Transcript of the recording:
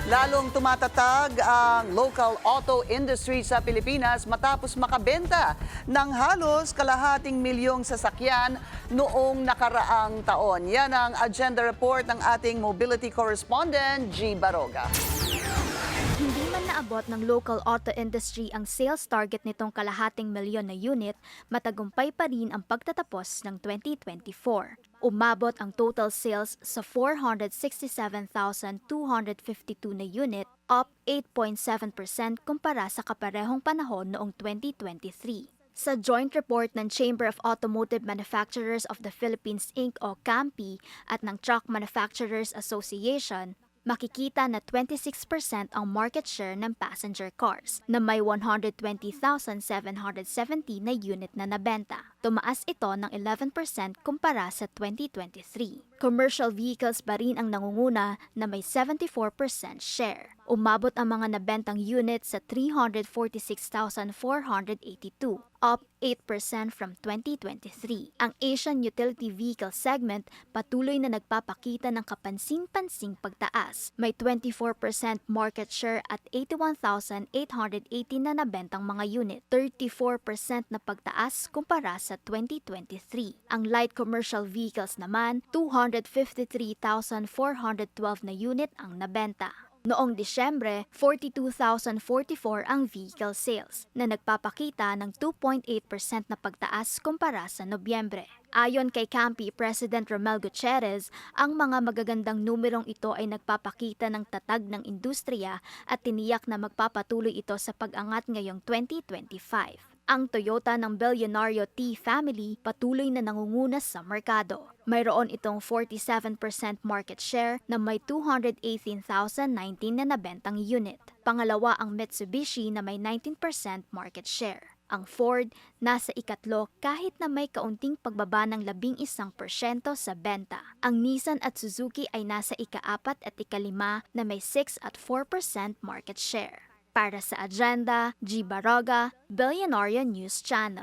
Lalong tumatatag ang local auto industry sa Pilipinas matapos makabenta ng halos kalahating milyong sasakyan noong nakaraang taon. Yan ang agenda report ng ating mobility correspondent, G. Baroga. Hindi man naabot ng local auto industry ang sales target nitong kalahating milyon na unit, matagumpay pa rin ang pagtatapos ng 2024. Umabot ang total sales sa 467,252 na unit, up 8.7% kumpara sa kaparehong panahon noong 2023. Sa joint report ng Chamber of Automotive Manufacturers of the Philippines Inc. o CAMPI at ng Truck Manufacturers Association, makikita na 26% ang market share ng passenger cars na may 120,770 na unit na nabenta. Tumaas ito ng 11% kumpara sa 2023. Commercial vehicles pa rin ang nangunguna na may 74% share. Umabot ang mga nabentang units sa 346,482, up 8% from 2023. Ang Asian Utility Vehicle segment patuloy na nagpapakita ng kapansin-pansing pagtaas. May 24% market share at 81,880 na nabentang mga unit, 34% na pagtaas kumpara sa 2023. Ang light commercial vehicles naman, 253,412 na unit ang nabenta. Noong Disyembre, 42,044 ang vehicle sales na nagpapakita ng 2.8% na pagtaas kumpara sa Nobyembre. Ayon kay CAMPI President Romel Gutierrez, ang mga magagandang numerong ito ay nagpapakita ng tatag ng industriya at tiniyak na magpapatuloy ito sa pag-angat ngayong 2025. Ang Toyota ng bilyonaryo T family patuloy na nangunguna sa merkado. Mayroon itong 47% market share na may 218,019 na nabentang unit. Pangalawa ang Mitsubishi na may 19% market share. Ang Ford nasa ikatlo kahit na may kaunting pagbaba ng 11% sa benta. Ang Nissan at Suzuki ay nasa ika-4 at ika-5 na may 6 at 4% market share. Para sa Agenda, G. Baroga, Billionaire News Channel.